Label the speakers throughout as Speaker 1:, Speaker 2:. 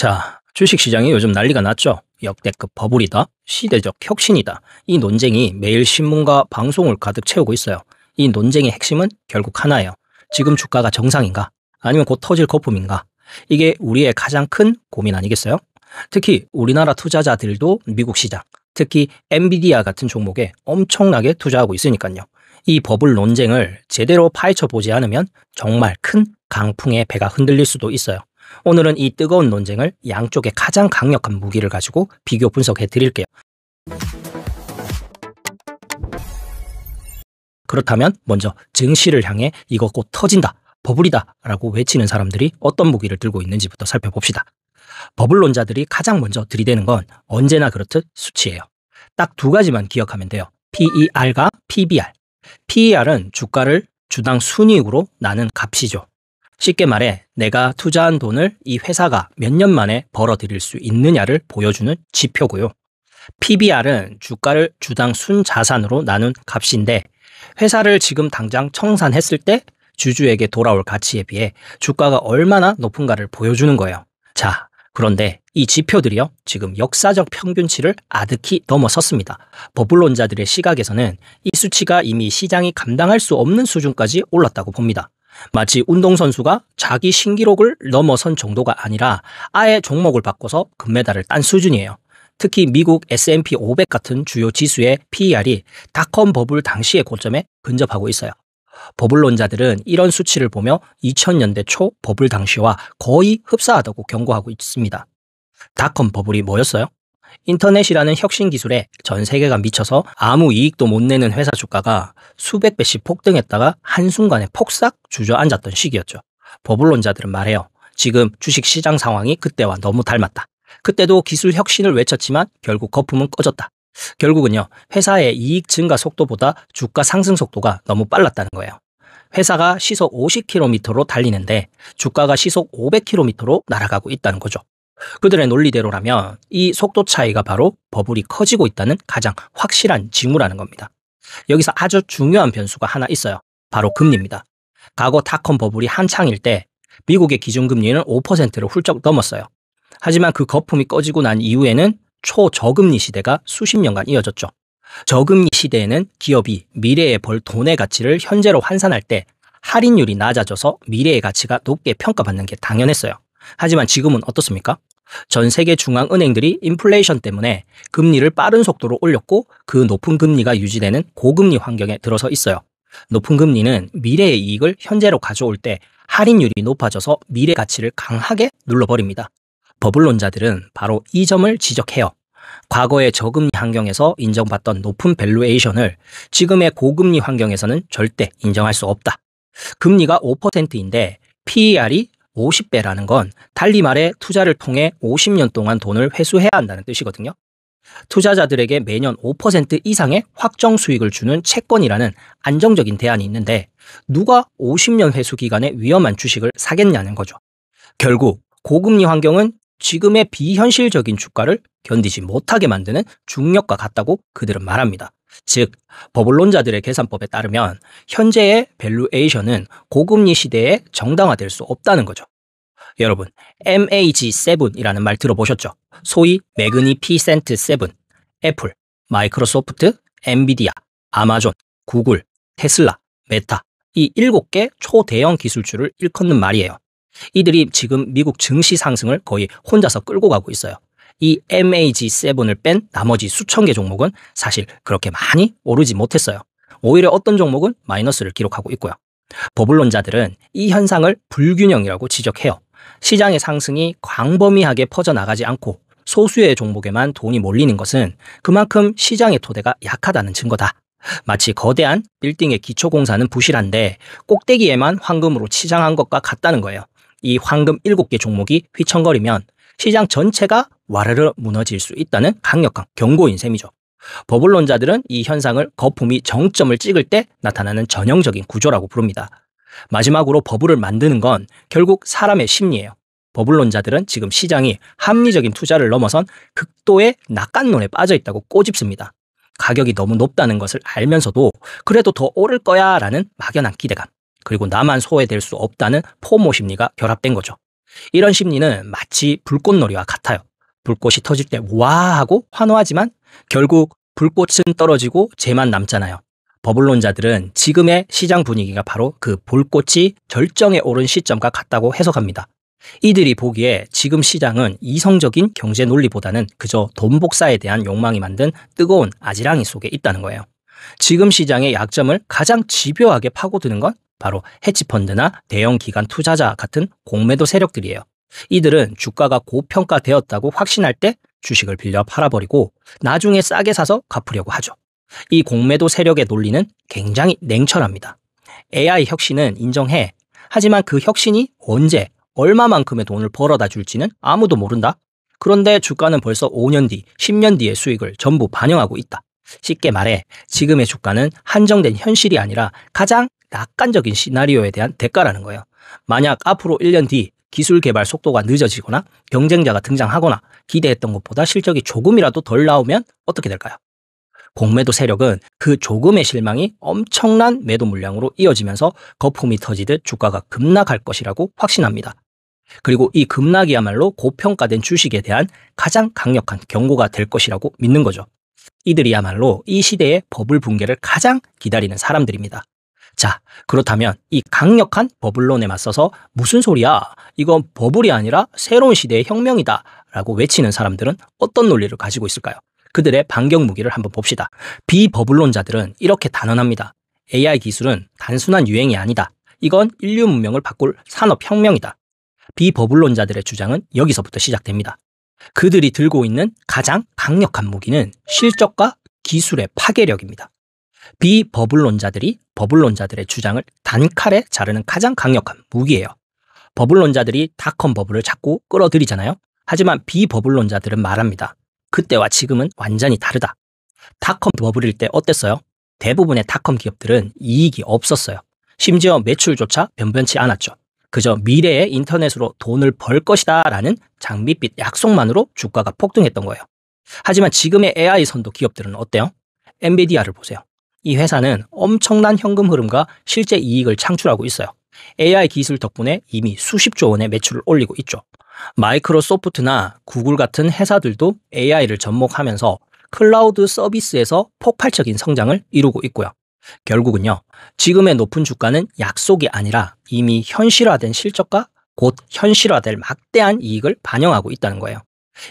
Speaker 1: 자, 주식시장이 요즘 난리가 났죠. 역대급 버블이다, 시대적 혁신이다. 이 논쟁이 매일 신문과 방송을 가득 채우고 있어요. 이 논쟁의 핵심은 결국 하나예요. 지금 주가가 정상인가? 아니면 곧 터질 거품인가? 이게 우리의 가장 큰 고민 아니겠어요? 특히 우리나라 투자자들도 미국 시장, 특히 엔비디아 같은 종목에 엄청나게 투자하고 있으니까요. 이 버블 논쟁을 제대로 파헤쳐 보지 않으면 정말 큰 강풍에 배가 흔들릴 수도 있어요. 오늘은 이 뜨거운 논쟁을 양쪽의 가장 강력한 무기를 가지고 비교 분석해 드릴게요. 그렇다면 먼저 증시를 향해 이거 곧 터진다, 버블이다 라고 외치는 사람들이 어떤 무기를 들고 있는지부터 살펴봅시다. 버블론자들이 가장 먼저 들이대는 건 언제나 그렇듯 수치예요. 딱 두 가지만 기억하면 돼요. PER과 PBR. PER은 주가를 주당 순이익으로 나눈 값이죠. 쉽게 말해 내가 투자한 돈을 이 회사가 몇 년 만에 벌어들일 수 있느냐를 보여주는 지표고요. PBR은 주가를 주당 순자산으로 나눈 값인데 회사를 지금 당장 청산했을 때 주주에게 돌아올 가치에 비해 주가가 얼마나 높은가를 보여주는 거예요. 자, 그런데 이 지표들이요, 지금 역사적 평균치를 아득히 넘어섰습니다. 버블론자들의 시각에서는 이 수치가 이미 시장이 감당할 수 없는 수준까지 올랐다고 봅니다. 마치 운동선수가 자기 신기록을 넘어선 정도가 아니라 아예 종목을 바꿔서 금메달을 딴 수준이에요. 특히 미국 S&P 500 같은 주요 지수의 PER이 닷컴 버블 당시의 고점에 근접하고 있어요. 버블론자들은 이런 수치를 보며 2000년대 초 버블 당시와 거의 흡사하다고 경고하고 있습니다. 닷컴 버블이 뭐였어요? 인터넷이라는 혁신 기술에 전 세계가 미쳐서 아무 이익도 못 내는 회사 주가가 수백 배씩 폭등했다가 한순간에 폭삭 주저앉았던 시기였죠. 버블론자들은 말해요. 지금 주식시장 상황이 그때와 너무 닮았다. 그때도 기술 혁신을 외쳤지만 결국 거품은 꺼졌다. 결국은요, 회사의 이익 증가 속도보다 주가 상승 속도가 너무 빨랐다는 거예요. 회사가 시속 50km로 달리는데 주가가 시속 500km로 날아가고 있다는 거죠. 그들의 논리대로라면 이 속도 차이가 바로 버블이 커지고 있다는 가장 확실한 징후라는 겁니다. 여기서 아주 중요한 변수가 하나 있어요. 바로 금리입니다. 과거 닷컴 버블이 한창일 때 미국의 기준금리는 5%를 훌쩍 넘었어요. 하지만 그 거품이 꺼지고 난 이후에는 초저금리 시대가 수십 년간 이어졌죠. 저금리 시대에는 기업이 미래에 벌 돈의 가치를 현재로 환산할 때 할인율이 낮아져서 미래의 가치가 높게 평가받는 게 당연했어요. 하지만 지금은 어떻습니까? 전 세계 중앙은행들이 인플레이션 때문에 금리를 빠른 속도로 올렸고 그 높은 금리가 유지되는 고금리 환경에 들어서 있어요. 높은 금리는 미래의 이익을 현재로 가져올 때 할인율이 높아져서 미래 가치를 강하게 눌러버립니다. 버블론자들은 바로 이 점을 지적해요. 과거의 저금리 환경에서 인정받던 높은 밸류에이션을 지금의 고금리 환경에서는 절대 인정할 수 없다. 금리가 5%인데 PER이 50배라는 건 달리 말해 투자를 통해 50년 동안 돈을 회수해야 한다는 뜻이거든요. 투자자들에게 매년 5% 이상의 확정 수익을 주는 채권이라는 안정적인 대안이 있는데 누가 50년 회수 기간에 위험한 주식을 사겠냐는 거죠. 결국 고금리 환경은 지금의 비현실적인 주가를 견디지 못하게 만드는 중력과 같다고 그들은 말합니다. 즉, 버블론자들의 계산법에 따르면 현재의 밸류에이션은 고금리 시대에 정당화될 수 없다는 거죠. 여러분, MAG7이라는 말 들어보셨죠? 소위 매그니피센트 7, 애플, 마이크로소프트, 엔비디아, 아마존, 구글, 테슬라, 메타, 이 7개 초대형 기술주를 일컫는 말이에요. 이들이 지금 미국 증시 상승을 거의 혼자서 끌고 가고 있어요. 이 MAG7을 뺀 나머지 수천 개 종목은 사실 그렇게 많이 오르지 못했어요. 오히려 어떤 종목은 마이너스를 기록하고 있고요. 버블론자들은 이 현상을 불균형이라고 지적해요. 시장의 상승이 광범위하게 퍼져나가지 않고 소수의 종목에만 돈이 몰리는 것은 그만큼 시장의 토대가 약하다는 증거다. 마치 거대한 빌딩의 기초공사는 부실한데 꼭대기에만 황금으로 치장한 것과 같다는 거예요. 이 황금 7개 종목이 휘청거리면 시장 전체가 와르르 무너질 수 있다는 강력한 경고인 셈이죠. 버블론자들은 이 현상을 거품이 정점을 찍을 때 나타나는 전형적인 구조라고 부릅니다. 마지막으로 버블을 만드는 건 결국 사람의 심리예요. 버블론자들은 지금 시장이 합리적인 투자를 넘어선 극도의 낙관론에 빠져 있다고 꼬집습니다. 가격이 너무 높다는 것을 알면서도 그래도 더 오를 거야 라는 막연한 기대감, 그리고 나만 소외될 수 없다는 포모 심리가 결합된 거죠. 이런 심리는 마치 불꽃놀이와 같아요. 불꽃이 터질 때 와 하고 환호하지만 결국 불꽃은 떨어지고 재만 남잖아요. 버블론자들은 지금의 시장 분위기가 바로 그 불꽃이 절정에 오른 시점과 같다고 해석합니다. 이들이 보기에 지금 시장은 이성적인 경제 논리보다는 그저 돈 복사에 대한 욕망이 만든 뜨거운 아지랑이 속에 있다는 거예요. 지금 시장의 약점을 가장 집요하게 파고드는 건 바로 헤지펀드나 대형 기관 투자자 같은 공매도 세력들이에요. 이들은 주가가 고평가되었다고 확신할 때 주식을 빌려 팔아버리고 나중에 싸게 사서 갚으려고 하죠. 이 공매도 세력의 논리는 굉장히 냉철합니다. AI 혁신은 인정해. 하지만 그 혁신이 언제, 얼마만큼의 돈을 벌어다 줄지는 아무도 모른다. 그런데 주가는 벌써 5년 뒤, 10년 뒤의 수익을 전부 반영하고 있다. 쉽게 말해 지금의 주가는 한정된 현실이 아니라 가장 낙관적인 시나리오에 대한 대가라는 거예요. 만약 앞으로 1년 뒤 기술 개발 속도가 늦어지거나 경쟁자가 등장하거나 기대했던 것보다 실적이 조금이라도 덜 나오면 어떻게 될까요? 공매도 세력은 그 조금의 실망이 엄청난 매도 물량으로 이어지면서 거품이 터지듯 주가가 급락할 것이라고 확신합니다. 그리고 이 급락이야말로 고평가된 주식에 대한 가장 강력한 경고가 될 것이라고 믿는 거죠. 이들이야말로 이 시대의 버블 붕괴를 가장 기다리는 사람들입니다. 자, 그렇다면 이 강력한 버블론에 맞서서 무슨 소리야? 이건 버블이 아니라 새로운 시대의 혁명이다 라고 외치는 사람들은 어떤 논리를 가지고 있을까요? 그들의 반격 무기를 한번 봅시다. 비버블론자들은 이렇게 단언합니다. AI 기술은 단순한 유행이 아니다. 이건 인류 문명을 바꿀 산업혁명이다. 비버블론자들의 주장은 여기서부터 시작됩니다. 그들이 들고 있는 가장 강력한 무기는 실적과 기술의 파괴력입니다. 비버블론자들이 버블론자들의 주장을 단칼에 자르는 가장 강력한 무기예요. 버블론자들이 닷컴 버블을 자꾸 끌어들이잖아요. 하지만 비버블론자들은 말합니다. 그때와 지금은 완전히 다르다. 닷컴 버블일 때 어땠어요? 대부분의 닷컴 기업들은 이익이 없었어요. 심지어 매출조차 변변치 않았죠. 그저 미래의 인터넷으로 돈을 벌 것이다 라는 장밋빛 약속만으로 주가가 폭등했던 거예요. 하지만 지금의 AI 선도 기업들은 어때요? 엔비디아를 보세요. 이 회사는 엄청난 현금 흐름과 실제 이익을 창출하고 있어요. AI 기술 덕분에 이미 수십조 원의 매출을 올리고 있죠. 마이크로소프트나 구글 같은 회사들도 AI를 접목하면서 클라우드 서비스에서 폭발적인 성장을 이루고 있고요. 결국은요, 지금의 높은 주가는 약속이 아니라 이미 현실화된 실적과 곧 현실화될 막대한 이익을 반영하고 있다는 거예요.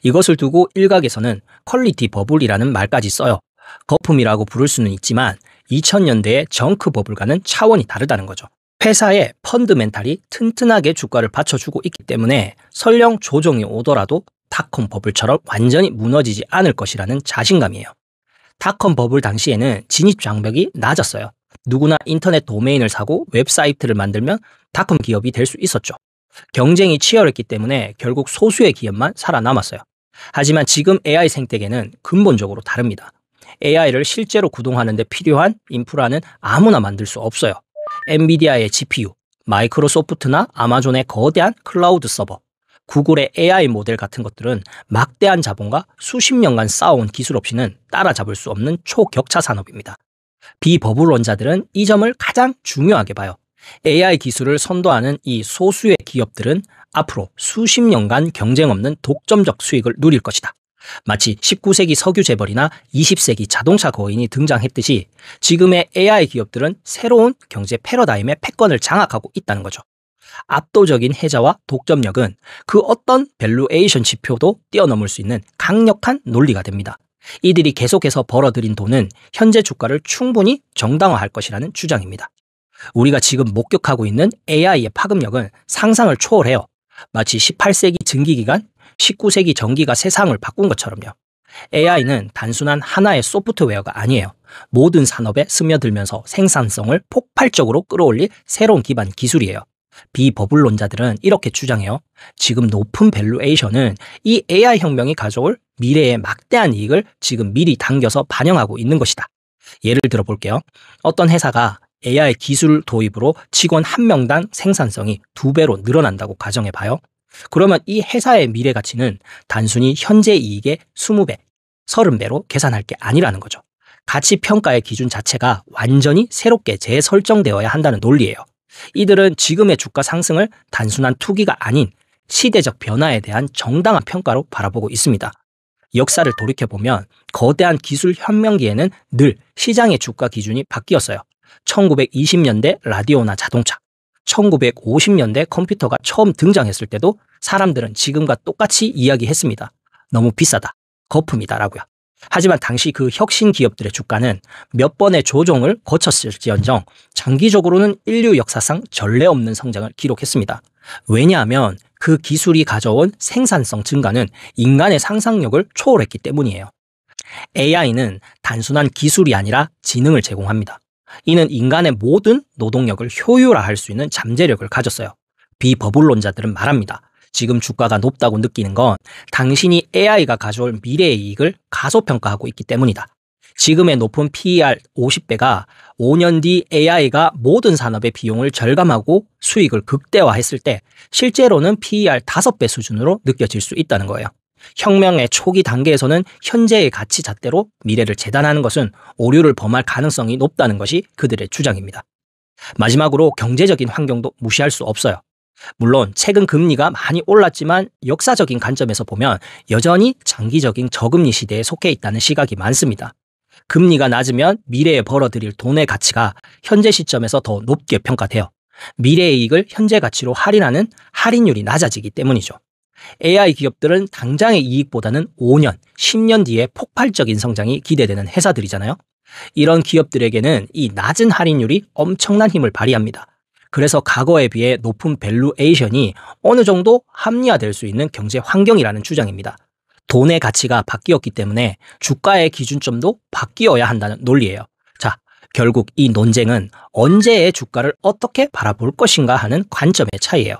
Speaker 1: 이것을 두고 일각에서는 퀄리티 버블이라는 말까지 써요. 거품이라고 부를 수는 있지만 2000년대의 정크 버블과는 차원이 다르다는 거죠. 회사의 펀드멘탈이 튼튼하게 주가를 받쳐주고 있기 때문에 설령 조정이 오더라도 닷컴 버블처럼 완전히 무너지지 않을 것이라는 자신감이에요. 닷컴 버블 당시에는 진입 장벽이 낮았어요. 누구나 인터넷 도메인을 사고 웹사이트를 만들면 닷컴 기업이 될 수 있었죠. 경쟁이 치열했기 때문에 결국 소수의 기업만 살아남았어요. 하지만 지금 AI 생태계는 근본적으로 다릅니다. AI를 실제로 구동하는 데 필요한 인프라는 아무나 만들 수 없어요. 엔비디아의 GPU, 마이크로소프트나 아마존의 거대한 클라우드 서버, 구글의 AI 모델 같은 것들은 막대한 자본과 수십 년간 쌓아온 기술 없이는 따라잡을 수 없는 초격차 산업입니다. 비버블론자들은 이 점을 가장 중요하게 봐요. AI 기술을 선도하는 이 소수의 기업들은 앞으로 수십 년간 경쟁 없는 독점적 수익을 누릴 것이다. 마치 19세기 석유 재벌이나 20세기 자동차 거인이 등장했듯이 지금의 AI 기업들은 새로운 경제 패러다임의 패권을 장악하고 있다는 거죠. 압도적인 혜자와 독점력은 그 어떤 밸류에이션 지표도 뛰어넘을 수 있는 강력한 논리가 됩니다. 이들이 계속해서 벌어들인 돈은 현재 주가를 충분히 정당화할 것이라는 주장입니다. 우리가 지금 목격하고 있는 AI의 파급력은 상상을 초월해요. 마치 18세기 증기기관, 19세기 전기가 세상을 바꾼 것처럼요. AI는 단순한 하나의 소프트웨어가 아니에요. 모든 산업에 스며들면서 생산성을 폭발적으로 끌어올릴 새로운 기반 기술이에요. 비버블론자들은 이렇게 주장해요. 지금 높은 밸류에이션은 이 AI 혁명이 가져올 미래의 막대한 이익을 지금 미리 당겨서 반영하고 있는 것이다. 예를 들어 볼게요. 어떤 회사가 AI 기술 도입으로 직원 1명당 생산성이 2배로 늘어난다고 가정해봐요. 그러면 이 회사의 미래 가치는 단순히 현재 이익의 20배, 30배로 계산할 게 아니라는 거죠. 가치 평가의 기준 자체가 완전히 새롭게 재설정되어야 한다는 논리예요. 이들은 지금의 주가 상승을 단순한 투기가 아닌 시대적 변화에 대한 정당한 평가로 바라보고 있습니다. 역사를 돌이켜보면 거대한 기술 혁명기에는 늘 시장의 주가 기준이 바뀌었어요. 1920년대 라디오나 자동차, 1950년대 컴퓨터가 처음 등장했을 때도 사람들은 지금과 똑같이 이야기했습니다. 너무 비싸다, 거품이다 라고요. 하지만 당시 그 혁신 기업들의 주가는 몇 번의 조정을 거쳤을지언정 장기적으로는 인류 역사상 전례 없는 성장을 기록했습니다. 왜냐하면 그 기술이 가져온 생산성 증가는 인간의 상상력을 초월했기 때문이에요. AI는 단순한 기술이 아니라 지능을 제공합니다. 이는 인간의 모든 노동력을 효율화할 수 있는 잠재력을 가졌어요. 비버블론자들은 말합니다. 지금 주가가 높다고 느끼는 건 당신이 AI가 가져올 미래의 이익을 가소평가하고 있기 때문이다. 지금의 높은 PER 50배가 5년 뒤 AI가 모든 산업의 비용을 절감하고 수익을 극대화했을 때 실제로는 PER 5배 수준으로 느껴질 수 있다는 거예요. 혁명의 초기 단계에서는 현재의 가치 잣대로 미래를 재단하는 것은 오류를 범할 가능성이 높다는 것이 그들의 주장입니다. 마지막으로 경제적인 환경도 무시할 수 없어요. 물론 최근 금리가 많이 올랐지만 역사적인 관점에서 보면 여전히 장기적인 저금리 시대에 속해 있다는 시각이 많습니다. 금리가 낮으면 미래에 벌어들일 돈의 가치가 현재 시점에서 더 높게 평가돼요. 미래의 이익을 현재 가치로 할인하는 할인율이 낮아지기 때문이죠. AI 기업들은 당장의 이익보다는 5년, 10년 뒤에 폭발적인 성장이 기대되는 회사들이잖아요. 이런 기업들에게는 이 낮은 할인율이 엄청난 힘을 발휘합니다. 그래서 과거에 비해 높은 밸류에이션이 어느 정도 합리화될 수 있는 경제 환경이라는 주장입니다. 돈의 가치가 바뀌었기 때문에 주가의 기준점도 바뀌어야 한다는 논리예요. 자, 결국 이 논쟁은 언제의 주가를 어떻게 바라볼 것인가 하는 관점의 차이예요.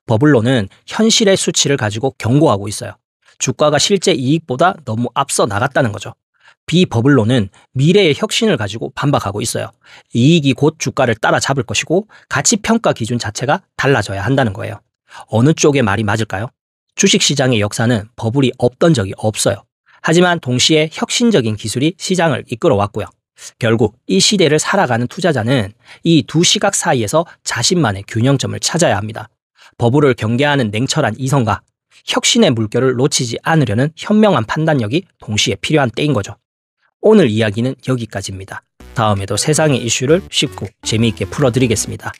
Speaker 1: 버블론은 현실의 수치를 가지고 경고하고 있어요. 주가가 실제 이익보다 너무 앞서 나갔다는 거죠. 비버블론은 미래의 혁신을 가지고 반박하고 있어요. 이익이 곧 주가를 따라잡을 것이고 가치평가 기준 자체가 달라져야 한다는 거예요. 어느 쪽의 말이 맞을까요? 주식시장의 역사는 버블이 없던 적이 없어요. 하지만 동시에 혁신적인 기술이 시장을 이끌어왔고요. 결국 이 시대를 살아가는 투자자는 이 두 시각 사이에서 자신만의 균형점을 찾아야 합니다. 버블을 경계하는 냉철한 이성과 혁신의 물결을 놓치지 않으려는 현명한 판단력이 동시에 필요한 때인 거죠. 오늘 이야기는 여기까지입니다. 다음에도 세상의 이슈를 쉽고 재미있게 풀어드리겠습니다.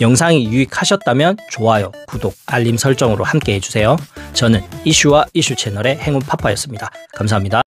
Speaker 1: 영상이 유익하셨다면 좋아요, 구독, 알림 설정으로 함께 해주세요. 저는 이슈와 이슈 채널의 행운 파파였습니다. 감사합니다.